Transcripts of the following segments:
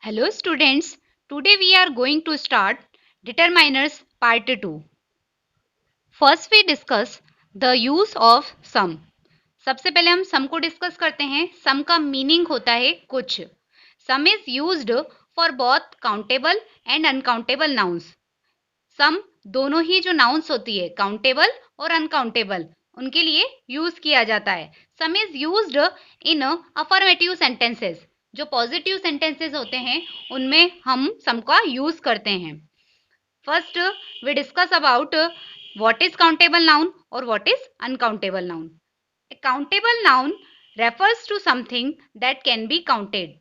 Hello students, today we are going to start determiners part 2. First we discuss the use of sum. सबसे पहले हम सम को discuss करते हैं. सम का मीनिंग होता है कुछ. Some is used for both countable and uncountable nouns. Some दोनों ही जो नाउन्स होती है काउंटेबल और अनकाउंटेबल उनके लिए यूज किया जाता है. Some is used in affirmative sentences. जो पॉजिटिव सेंटेंसेस होते हैं उनमें हम सम का यूज करते हैं. First we discuss about what is countable noun और what is uncountable noun. A countable noun refers to something that can be counted.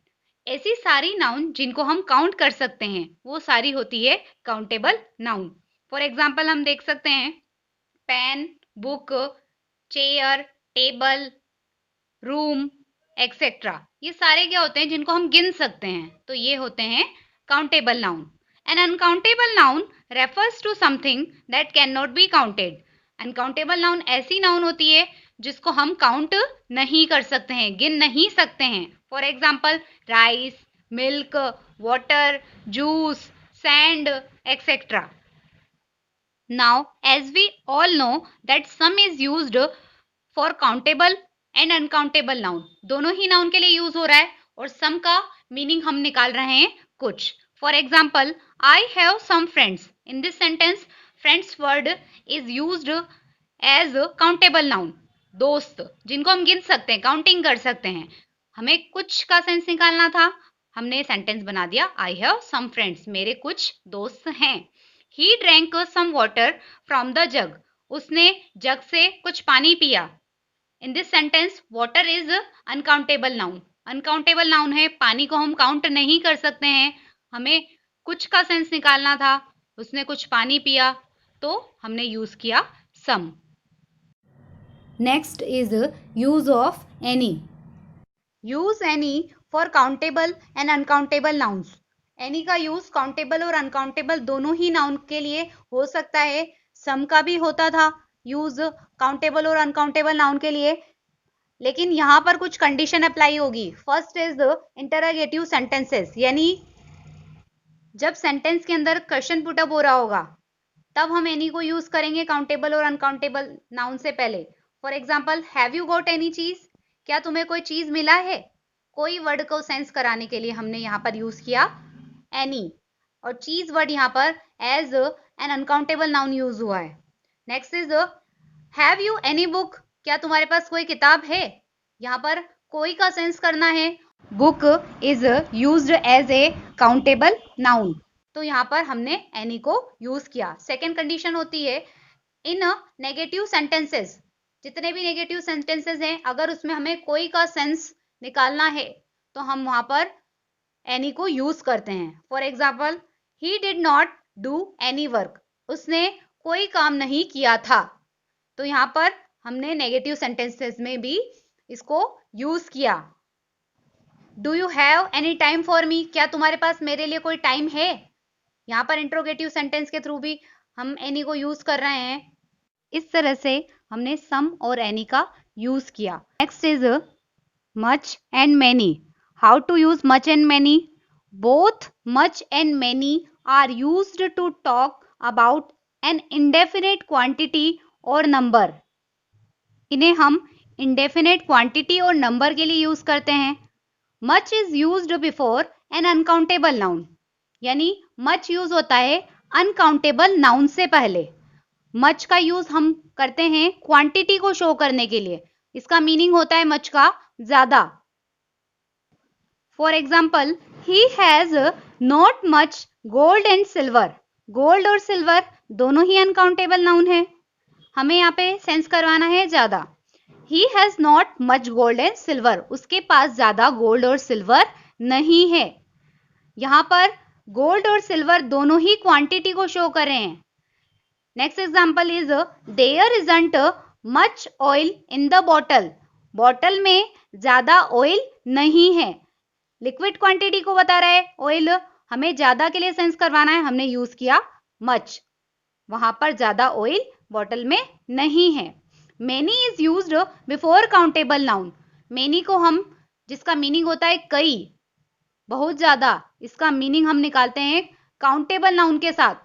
ऐसी सारी नाउन जिनको हम काउंट कर सकते हैं वो सारी होती है काउंटेबल नाउन. फॉर एग्जाम्पल हम देख सकते हैं pen, book, chair, table, room etcetera. ये सारे क्या होते हैं जिनको हम गिन सकते हैं, तो ये होते हैं countable noun. An uncountable noun refers to something that can not be counted. Uncountable noun ऐसी नाउन होती है जिसको हम काउंट नहीं कर सकते हैं, गिन नहीं सकते हैं. For example rice, milk, water, juice, sand etcetera. Now, as we all know that sum is used for countable and uncountable noun. दोनों ही नाउन के लिए यूज हो रहा है और सम का मीनिंग हम निकाल रहे हैं कुछ. For example I have some friends. In this sentence friends word is used as countable noun. दोस्त जिनको हम गिन सकते हैं, काउंटिंग कर सकते हैं. हमें कुछ का सेंस निकालना था, हमने सेंटेंस बना दिया आई हैव सम फ्रेंड्स. मेरे कुछ दोस्त हैं. He drank some water from the jug. उसने जग से कुछ पानी पिया. In this sentence, water is uncountable noun. Uncountable noun है, पानी को हम काउंट नहीं कर सकते हैं. हमें कुछ का सेंस निकालना था, उसने कुछ पानी पिया, तो हमने यूज किया some. Next is use of any. Use any for countable and uncountable nouns. Any का यूज काउंटेबल और अनकाउंटेबल दोनों ही नाउन के लिए हो सकता है. सम का भी होता था यूज काउंटेबल और अनकाउंटेबल नाउन के लिए, लेकिन यहाँ पर कुछ कंडीशन अप्लाई होगी. फर्स्ट इज इंटरोगेटिव सेंटेंसेस, यानी जब सेंटेंस के अंदर क्वेश्चन पुटअप हो रहा होगा तब हम एनी को यूज करेंगे काउंटेबल और अनकाउंटेबल नाउन से पहले. For example have you got any चीज. क्या तुम्हें कोई चीज मिला है. कोई वर्ड को सेंस कराने के लिए हमने यहाँ पर यूज किया एनी, और चीज वर्ड यहाँ पर as an uncountable noun use हुआ है. Next is have you any book. क्या तुम्हारे पास कोई किताब है. यहाँ पर कोई का सेंस करना है. Book is used as a countable noun, तो यहाँ पर हमने एनी को यूज किया. सेकेंड कंडीशन होती है इन नेगेटिव सेंटेंसेस. जितने भी नेगेटिव सेंटेंसेस हैं, अगर उसमें हमें कोई का सेंस निकालना है तो हम वहां पर एनी को यूज करते हैं. For example he did not do any work. उसने कोई काम नहीं किया था, तो यहाँ पर हमने नेगेटिव सेंटेंसेस में भी इसको यूज किया. Do you have any time for me. क्या तुम्हारे पास मेरे लिए कोई टाइम है. यहाँ पर इंट्रोगेटिव सेंटेंस के थ्रू भी हम एनी को यूज कर रहे हैं. इस तरह से हमने सम और एनी का यूज किया. Next is much and many. How to use much and many? Both much and many are used to talk about an indefinite quantity or number. इन्हें हम indefinite quantity और number के लिए यूज करते हैं. Much is used before an uncountable noun. यानी much use होता है uncountable noun से पहले. Much का यूज हम करते हैं क्वांटिटी को शो करने के लिए. इसका मीनिंग होता है much का ज्यादा. For example he has not much gold and silver. Gold और सिल्वर दोनों ही अनकाउंटेबल नाउन है. हमें यहाँ पे सेंस करवाना है ज्यादा. He has not much gold and silver. उसके पास ज्यादा गोल्ड और सिल्वर नहीं है. यहाँ पर गोल्ड और सिल्वर दोनों ही क्वांटिटी को शो कर रहे हैं. Next example is there isn't much oil in the bottle. Bottle में ज्यादा ऑयल नहीं है. लिक्विड क्वांटिटी को बता रहा है ऑयल. हमें ज्यादा के लिए सेंस करवाना है, हमने यूज किया मच. वहां पर ज्यादा ऑयल बॉटल में नहीं है. Many is used before countable noun. Many को हम, जिसका मीनिंग होता है कई, बहुत ज्यादा, इसका मीनिंग हम निकालते हैं काउंटेबल नाउन के साथ।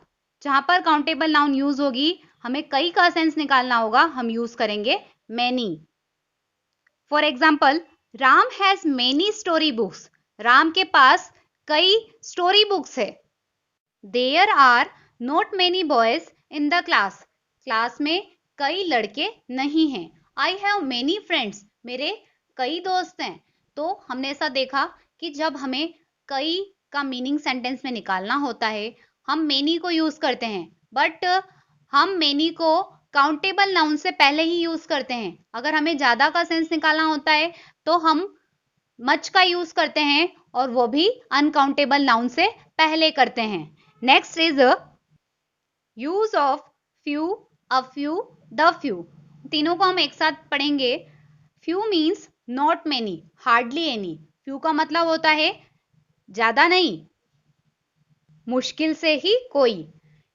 जहां पर काउंटेबल नाउन यूज होगी, हमें कई का सेंस निकालना होगा, हम यूज करेंगे many. For example, Ram has many story books. Ram के पास कई स्टोरी बुक्स है। There are not many boys in the class. Class में कई लड़के नहीं हैं। I have many friends. मेरे कई दोस्त हैं। तो हमने ऐसा देखा कि जब हमें कई का मीनिंग सेंटेंस में निकालना होता है, हम मेनी को यूज करते हैं, बट हम मेनी को काउंटेबल नाउन से पहले ही यूज करते हैं। अगर हमें ज्यादा का सेंस निकालना होता है तो हम मच का यूज करते हैं, और वो भी अनकाउंटेबल नाउन से पहले करते हैं। Next is use of few, a few, the few. तीनों को हम एक साथ पढ़ेंगे। Few means not many, hardly any. Few का मतलब होता है ज्यादा नहीं, मुश्किल से ही कोई।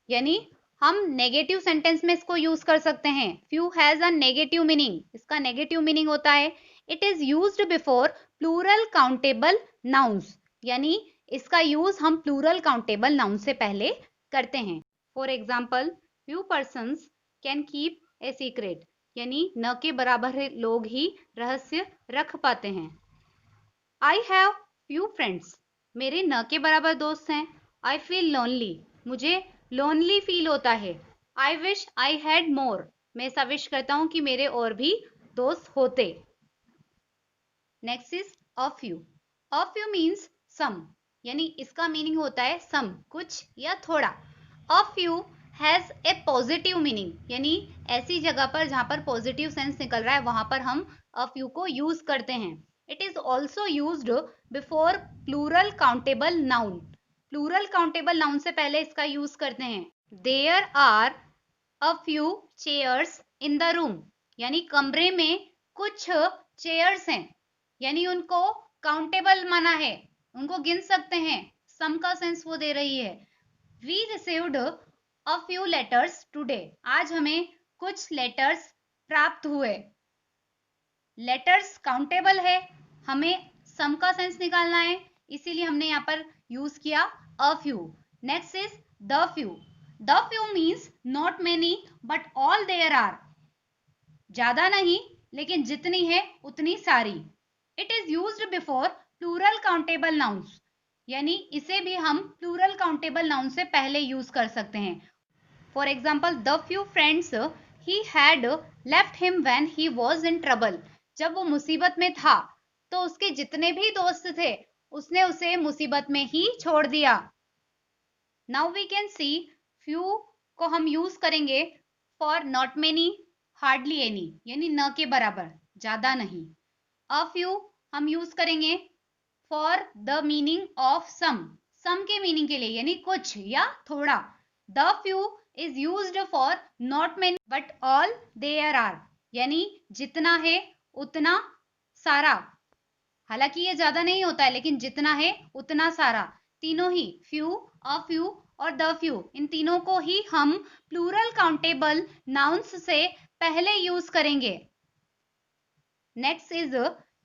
यानी हम नेगेटिव सेंटेंस में इसको यूज कर सकते हैं। Few has a negative meaning. इसका नेगेटिव मीनिंग होता है it is used before plural countable nouns. यानी इसका यूज हम प्लूरल काउंटेबल नाउन से पहले करते हैं। For example, few persons can keep a secret. यानी न के बराबर लोग ही रहस्य रख पाते हैं। I have few friends. मेरे न के बराबर दोस्त हैं। I feel lonely. मुझे लोनली फील होता है। I wish I had more. मैं ऐसा विश करता हूं कि मेरे और भी दोस्त होते। Next is a few. A few means some. यानी इसका मीनिंग होता है सम, कुछ या थोड़ा। A few has a positive meaning. यानी ऐसी जगह पर जहां पर पॉजिटिव सेंस निकल रहा है, वहां पर हम अ फ्यू को यूज करते हैं। It is also used before plural countable noun. Plural countable noun से पहले इसका यूज करते हैं। There are a few chairs in the room. यानी कमरे में कुछ चेयर्स हैं, यानी उनको काउंटेबल माना है, उनको गिन सकते हैं। सम का सेंस वो दे रही है। We received a few letters today. आज हमें कुछ लेटर्स प्राप्त हुए। लेटर्स काउंटेबल है, हमें सम का सेंस निकालना है, इसीलिए हमने यहाँ पर यूज किया a few. Next is the few. The few means not many but all there are. ज्यादा नहीं, लेकिन जितनी है उतनी सारी। It is used before plural countable nouns. यानी इसे भी हम प्लूरल काउंटेबल नाउन से पहले यूज कर सकते हैं। For example, the few friends he had left him when he was in trouble. जब वो मुसीबत में था तो उसके जितने भी दोस्त थे, उसने उसे मुसीबत में ही छोड़ दिया। Now we can see, few को हम यूज करेंगे for not many, hardly any, यानी न के बराबर, ज्यादा नहीं। अ फ्यू हम यूज करेंगे for the meaning of some के मीनिंग के लिए, यानी कुछ या थोड़ा। The few is used for not many but all there are. यानी जितना है उतना सारा। हालांकि ये ज्यादा नहीं होता है, लेकिन जितना है उतना सारा। तीनों ही, फ्यू, अ फ्यू और द फ्यू, इन तीनों को ही हम प्लूरल काउंटेबल नाउन्स से पहले यूज करेंगे। Next is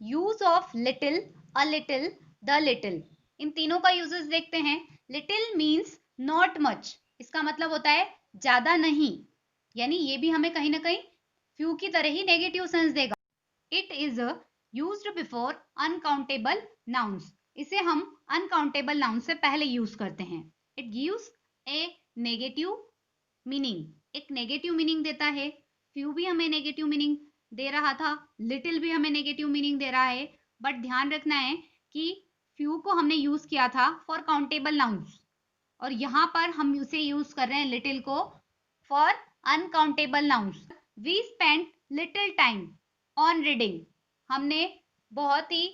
use of little, a little, the little. इन तीनों का यूजेस देखते हैं। Little means not much. इसका मतलब होता है ज्यादा नहीं, यानी ये भी हमें कहीं ना कहीं फ्यू की तरह ही नेगेटिव सेंस देगा। It is used before uncountable nouns. इसे हम अनकाउंटेबल नाउन से पहले यूज करते हैं। It gives A negative meaning. एक नेगेटिव मीनिंग देता है। फ्यू भी हमें नेगेटिव मीनिंग दे रहा था, लिटिल भी हमें नेगेटिव मीनिंग दे रहा है, बट ध्यान रखना है कि फ्यू को हमने यूज किया था फॉर काउंटेबल नाउन्स, और यहां पर हम उसे यूज कर रहे हैं लिटिल को for uncountable nouns. We spend little time on reading. हमने बहुत ही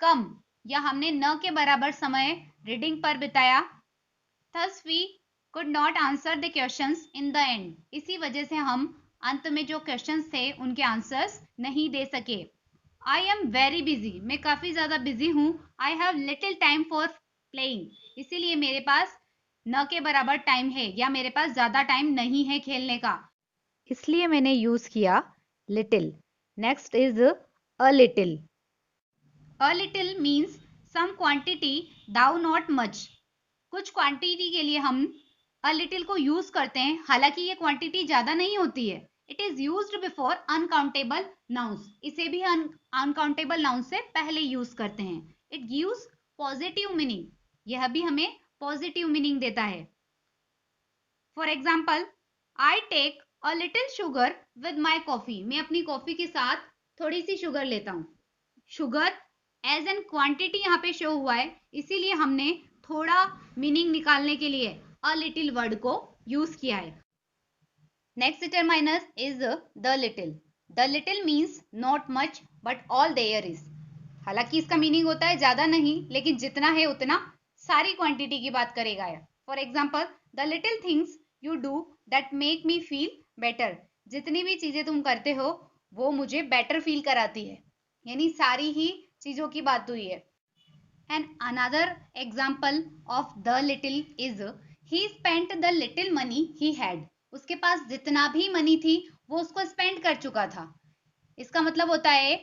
कम या हमने न के बराबर समय रीडिंग पर बिताया। Thus we could not answer the questions in the end. इसी वजह से हम अंत में जो क्वेश्चंस थे उनके आंसर्स नहीं दे सके। I am very busy. मैं काफी ज्यादा बिजी हूँ। I have little time for playing. इसीलिए मेरे पास न के बराबर टाइम है, या मेरे पास ज्यादा टाइम नहीं है खेलने का, इसलिए मैंने यूज किया little. Next is a little. A little means some quantity though not much, कुछ क्वांटिटी के लिए हम अ लिटिल को यूज करते हैं, हालांकि ये क्वांटिटी ज्यादा नहीं होती है। It is used before uncountable nouns, इसे भी अनकाउंटेबल नाउन से पहले यूज करते हैं। इट गिव्स पॉजिटिव मीनिंग, यह भी हमें पॉजिटिव मीनिंग देता है। For example, I take a little sugar with my coffee, मैं अपनी कॉफी के साथ थोड़ी सी शुगर लेता हूँ। शुगर एज एन क्वांटिटी यहाँ पे शो हुआ है, इसीलिए हमने थोड़ा मीनिंग निकालने के लिए अ लिटिल वर्ड को यूज किया है। Next determiner is the little. The little means not much but all there is, हालांकि इसका मीनिंग होता है ज्यादा नहीं, लेकिन जितना है उतना, सारी क्वांटिटी की बात करेगा। For example, the little things you do that make me feel better, जितनी भी चीजें तुम करते हो वो मुझे बेटर फील कराती है, यानी सारी ही चीजों की बात हुई है। And another example of the little is he spent the little money he had, उसके पास जितना भी मनी थी वो उसको स्पेंड कर चुका था। इसका मतलब होता है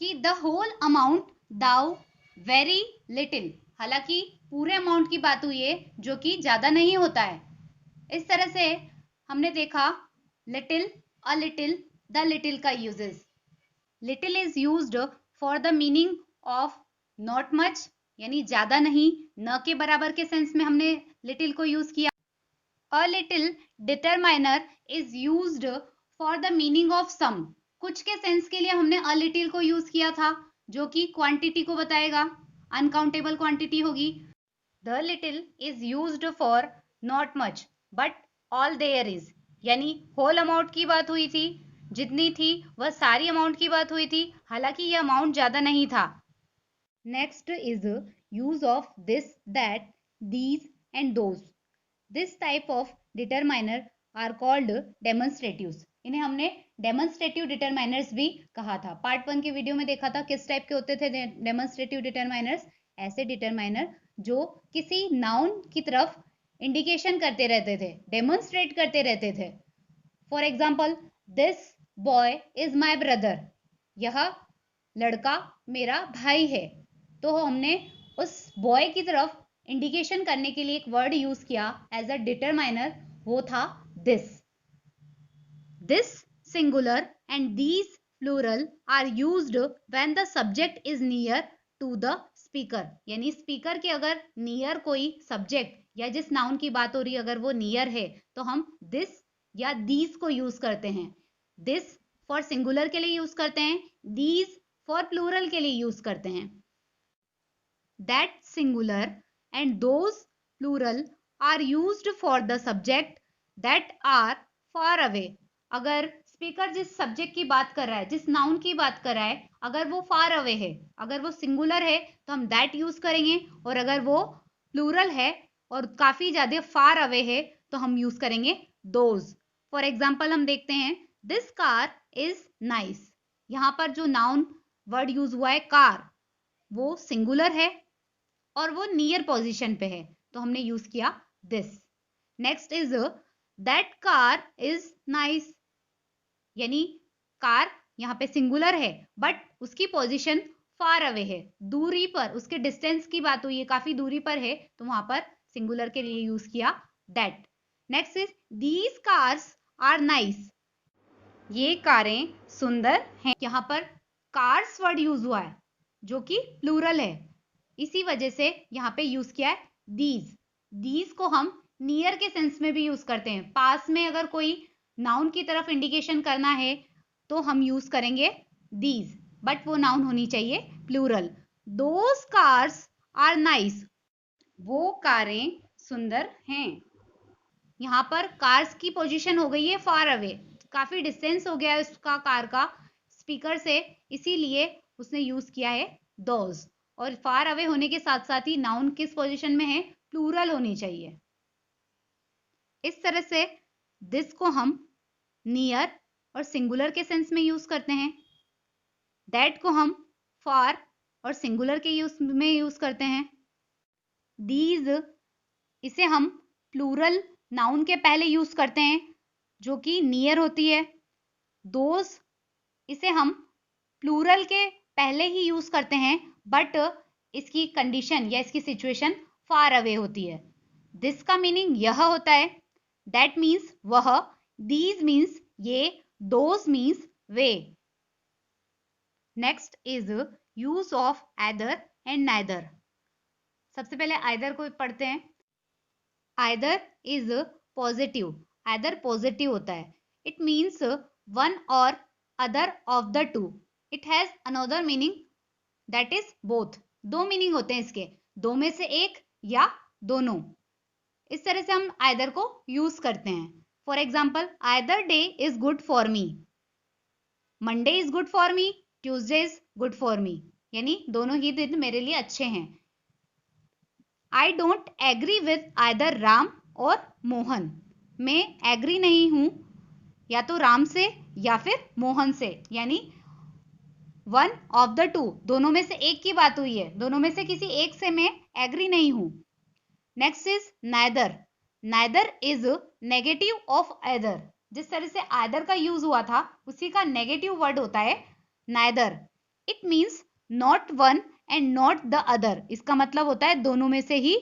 कि the whole amount though very little, हालांकि पूरे अमाउंट की बात हुई है जो कि ज्यादा नहीं होता है। इस तरह से हमने देखा little, a little, the little का uses. Little is used for the meaning of not much, यानी ज्यादा नहीं, न के बराबर के सेंस में हमने लिटिल को यूज किया। A little determiner is used for the meaning of some, कुछ के सेंस के लिए हमने अ लिटिल को यूज किया था, जो कि क्वांटिटी को बताएगा, अनकाउंटेबल क्वांटिटी होगी। The little is used for not much but all there is, यानी होल अमाउंट की बात हुई थी, जितनी थी वह सारी अमाउंट की बात हुई थी, हालांकि यह अमाउंट ज्यादा नहीं था। Next is use of this, that, these and those. This type of determiner are called demonstratives, इन्हें हमने डेमोन्स्ट्रेटिव डिटरमाइनर्स भी कहा था। पार्ट 1 के वीडियो में देखा था किस टाइप के होते थे डेमोन्स्ट्रेटिव डिटरमाइनर्स। ऐसे डिटरमाइनर जो किसी नाउन की तरफ इंडिकेशन करते रहते थे, डेमोन्स्ट्रेट करते रहते थे। For example, this boy is my brother, यह लड़का मेरा भाई है, तो हमने उस बॉय की तरफ इंडिकेशन करने के लिए एक वर्ड यूज किया एज अ डिटरमाइनर, वो था this. This singular and these plural are used when the subject is near to the speaker, यानी स्पीकर के अगर नियर कोई सब्जेक्ट या जिस नाउन की बात हो रही है अगर वो नियर है तो हम दिस या दीज को यूज करते हैं। दिस फॉर सिंगुलर के लिए यूज करते हैं, दीज फॉर प्लूरल के लिए यूज करते हैं। That singular and those plural are used for the subject that are far away, अगर स्पीकर जिस सब्जेक्ट की बात कर रहा है, जिस नाउन की बात कर रहा है, अगर वो फार अवे है, अगर वो सिंगुलर है तो हम दैट यूज करेंगे, और अगर वो प्लूरल है और काफी ज्यादा फार अवे है तो हम यूज करेंगे दोज। फॉर एग्जाम्पल हम देखते हैं, दिस कार इज नाइस, यहां पर जो नाउन वर्ड यूज हुआ है कार, वो सिंगुलर है और वो नियर पोजीशन पे है, तो हमने यूज किया this. Next is that car is nice, यानी कार यहाँ पे सिंगुलर है बट उसकी पोजीशन फार अवे है, दूरी पर, उसके डिस्टेंस की बात हुई है, काफी दूरी पर है, तो वहां पर सिंगुलर के लिए यूज किया that. Next is these cars are nice, ये कारें सुंदर हैं, यहाँ पर कार्स वर्ड यूज हुआ है जो कि प्लूरल है, इसी वजह से यहाँ पे यूज किया है दीज। दीज को हम नियर के सेंस में भी यूज करते हैं, पास में अगर कोई नाउन की तरफ इंडिकेशन करना है तो हम यूज करेंगे दीज, बट वो नाउन होनी चाहिए plural. Those cars are nice, वो कारें सुंदर हैं, यहाँ पर कार्स की पोजीशन हो गई है फार अवे, काफी डिस्टेंस हो गया है उसका कार का स्पीकर से, इसीलिए उसने यूज किया है दोज। और फार अवे होने के साथ साथ ही नाउन किस पोजीशन में है, प्लूरल होनी चाहिए। इस तरह से दिस को हम नियर और सिंगुलर के सेंस में यूज करते हैं, दैट को हम फार और सिंगुलर के यूज में यूज करते हैं, दीज इसे हम प्लूरल नाउन के पहले यूज करते हैं जो कि नियर होती है, दोज इसे हम प्लूरल के पहले ही यूज करते हैं बट इसकी कंडीशन या इसकी सिचुएशन फार अवे होती है। दिस का मीनिंग यह होता है, दैट मीन्स वह, दीज मीन्स ये, those means way. Next is use of either and neither. सबसे पहले आइदर को पढ़ते हैं। Either is positive, either positive होता है। इट मीन्स वन और other of the to. It has another meaning that is both. दो मीनिंग होते हैं इसके, दो में से एक या दोनों। इस तरह से हम आइदर को यूज करते हैं। For example, either day is good for me. Monday is good for me, Tuesday is good for me, यानी दोनों ही दिन मेरे लिए अच्छे हैं। I don't agree with either Ram और मोहन। मैं एग्री नहीं हूं या तो राम से या फिर मोहन से, यानी वन ऑफ द टू, दोनों में से एक की बात हुई है, दोनों में से किसी एक से मैं एग्री नहीं हूं। Next is neither. Neither is negative of either. जिस तरह से आइदर का यूज हुआ था उसी का नेगेटिव वर्ड होता है neither. It means not one and not the other. इसका मतलब होता है दोनों में से ही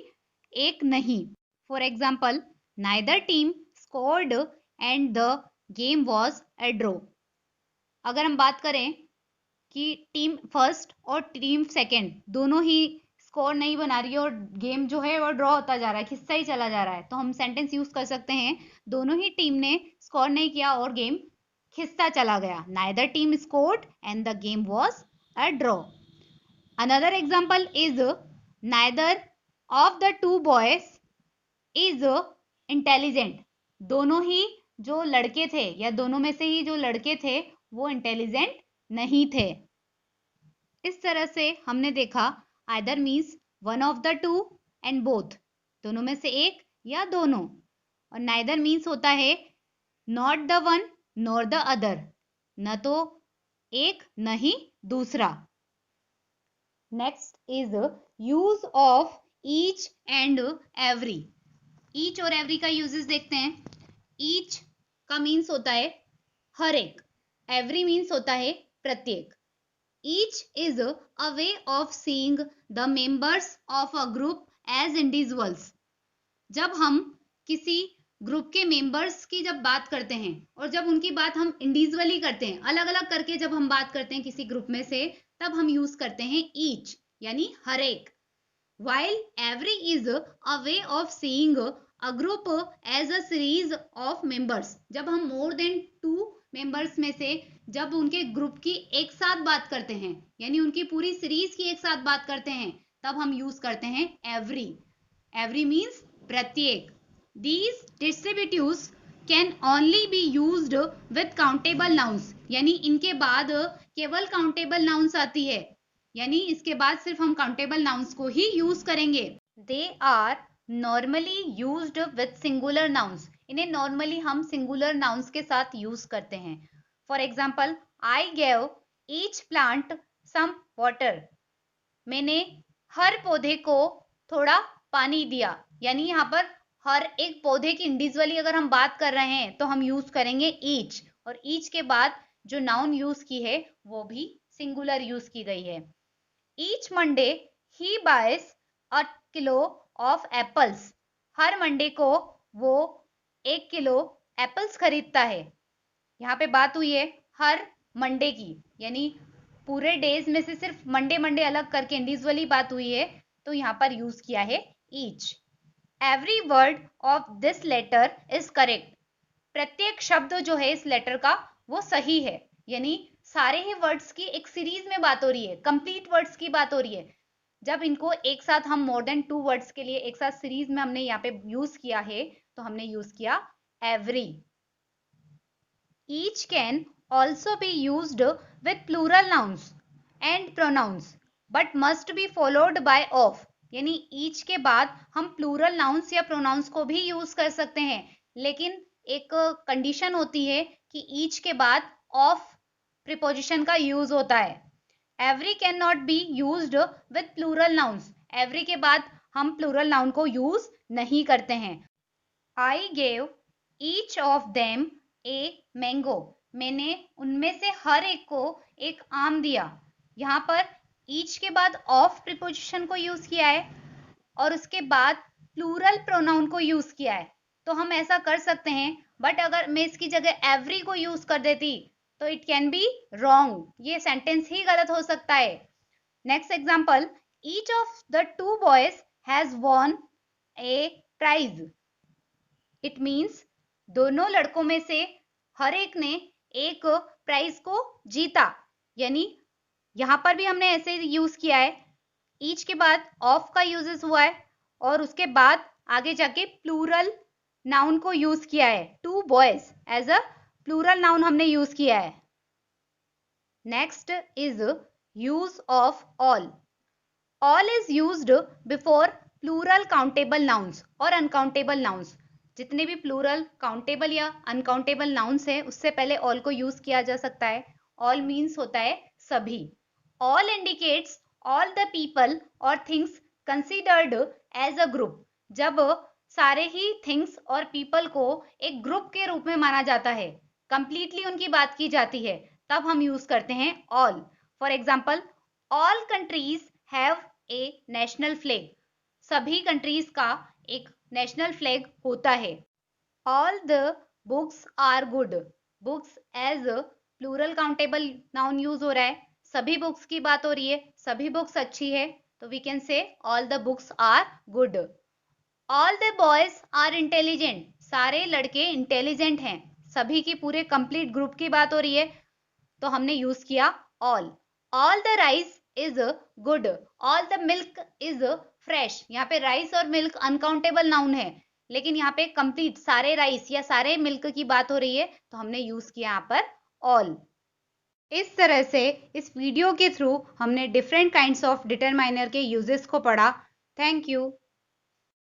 एक नहीं। For example, neither team scored and the game was a draw. अगर हम बात करें कि टीम फर्स्ट और टीम सेकेंड दोनों ही स्कोर नहीं बना रही है और गेम जो है वो ड्रॉ होता जा रहा है, खिस्सा ही चला जा रहा है, तो हम सेंटेंस यूज कर सकते हैं, दोनों ही टीम ने स्कोर नहीं किया और गेम खिस्सा चला गया। Neither team scored and the game was a draw. Another example is neither of the two boys is intelligent. दोनों ही जो लड़के थे या दोनों में से ही जो लड़के थे वो इंटेलिजेंट नहीं थे। इस तरह से हमने देखा either means one of the to and both, दोनों में से एक या दोनों। और नाइदर मीन्स होता है not the one nor the other, न तो एक न ही दूसरा। Next is use of each and every. Each और एवरी का यूजेस देखते हैं। ईच का मीन्स होता है हर एक, एवरी मीन्स होता है प्रत्येक। Each is a way of seeing the members of a group as individuals. जब हम किसी ग्रुप के मेंबर्स की जब बात करते हैं और जब उनकी बात हम इंडिविजुअली करते हैं, अलग अलग करके जब हम बात करते हैं किसी ग्रुप में से, तब हम यूज करते हैं ईच, यानी हर एक। While every is a way of seeing a group as a series of members. जब हम more than two members में से जब उनके ग्रुप की एक साथ बात करते हैं, यानी उनकी पूरी सीरीज की एक साथ बात करते हैं, तब हम यूज करते हैं एवरी। एवरी मीन्स प्रत्येक। These distributives can only be used with countable nouns, यानी इनके बाद केवल काउंटेबल नाउन्स आती है, यानी इसके बाद सिर्फ हम काउंटेबल नाउन्स को ही यूज करेंगे। They are normally used with singular nouns. इन्हें नॉर्मली हम सिंगुलर नाउन्स के साथ यूज करते हैं। For example, I gave each plant some water. मैंने हर पौधे को थोड़ा पानी दिया, यानी यहाँ पर हर एक पौधे की इंडिविजुअली अगर हम बात कर रहे हैं तो हम यूज करेंगे ईच, और ईच के बाद जो नाउन यूज की है वो भी सिंगुलर यूज की गई है। Each Monday he buys a kilo of apples. हर मंडे को वो 1 किलो एप्पल्स खरीदता है। यहाँ पे बात हुई है हर मंडे की, यानी पूरे डेज में से सिर्फ मंडे मंडे अलग करके इंडिविजुअली बात हुई है, तो यहाँ पर यूज किया है each. Every word of this letter is correct. प्रत्येक शब्द जो है इस लेटर का वो सही है, यानी सारे ही वर्ड्स की एक सीरीज में बात हो रही है, कंप्लीट वर्ड्स की बात हो रही है। जब इनको एक साथ हम मोर देन 2 वर्ड्स के लिए एक साथ सीरीज में हमने यहाँ पे यूज किया है, तो हमने यूज किया every. Each can also be used with plural nouns and pronouns but must be followed by of. यानी ईच के बाद हम प्लूरल नाउन्स या प्रोनाउंस को भी यूज कर सकते हैं, लेकिन एक कंडीशन होती है कि ईच के बाद ऑफ प्रीपोजिशन का यूज होता है। Every can not be used with plural nouns. Every के बाद हम प्लूरल नाउन को यूज नहीं करते हैं। आई gave each of them a mango. मैंने उनमें से हर एक को एक आम दिया। यहाँ पर ईच के बाद ऑफ प्रीपोजिशन को यूज किया है और उसके बाद प्लूरल प्रोनाउन को यूज किया है। तो हम ऐसा कर सकते हैं, बट अगर मैं इसकी जगह एवरी को यूज कर देती तो इट कैन बी रॉन्ग, ये सेंटेंस ही गलत हो सकता है। Next example, each of the two boys has won a prize. It means दोनों लड़कों में से हर एक ने एक प्राइज को जीता, यानी यहां पर भी हमने ऐसे यूज किया है, ईच के बाद ऑफ का यूजेस हुआ है और उसके बाद आगे जाके प्लूरल नाउन को यूज किया है, two boys as a plural noun हमने यूज किया है। Next is use of all. All is used before plural countable nouns और अनकाउंटेबल नाउन्स। जितने भी प्लूरल काउंटेबल या अनकाउंटेबल नाउन्स हैं उससे पहले ऑल को यूज किया जा सकता है। ऑल मीन्स होता है सभी। All indicates all the people और things considered as a group. जब सारे ही थिंग्स और पीपल को एक ग्रुप के रूप में माना जाता है, कंप्लीटली उनकी बात की जाती है, तब हम यूज करते हैं all. For example, all countries have a national flag. सभी कंट्रीज का एक नेशनल फ्लैग होता है। All the books are good. Books as plural countable noun use हो रहा है, सभी बुक्स की बात हो रही है, सभी बुक्स अच्छी है, तो we can say all the books are good. All the boys are intelligent. सारे लड़के इंटेलिजेंट हैं, सभी की पूरे कंप्लीट ग्रुप की बात हो रही है, तो हमने यूज किया all. All the rice is good. All the milk is fresh. यहाँ पे राइस और मिल्क अनकाउंटेबल नाउन है, लेकिन यहाँ पे कंप्लीट सारे राइस या सारे मिल्क की बात हो रही है, तो हमने यूज किया यहाँ पर ऑल। इस तरह से इस वीडियो के थ्रू हमने डिफरेंट काइंड्स ऑफ डिटरमाइनर के यूजेस को पढ़ा। Thank you.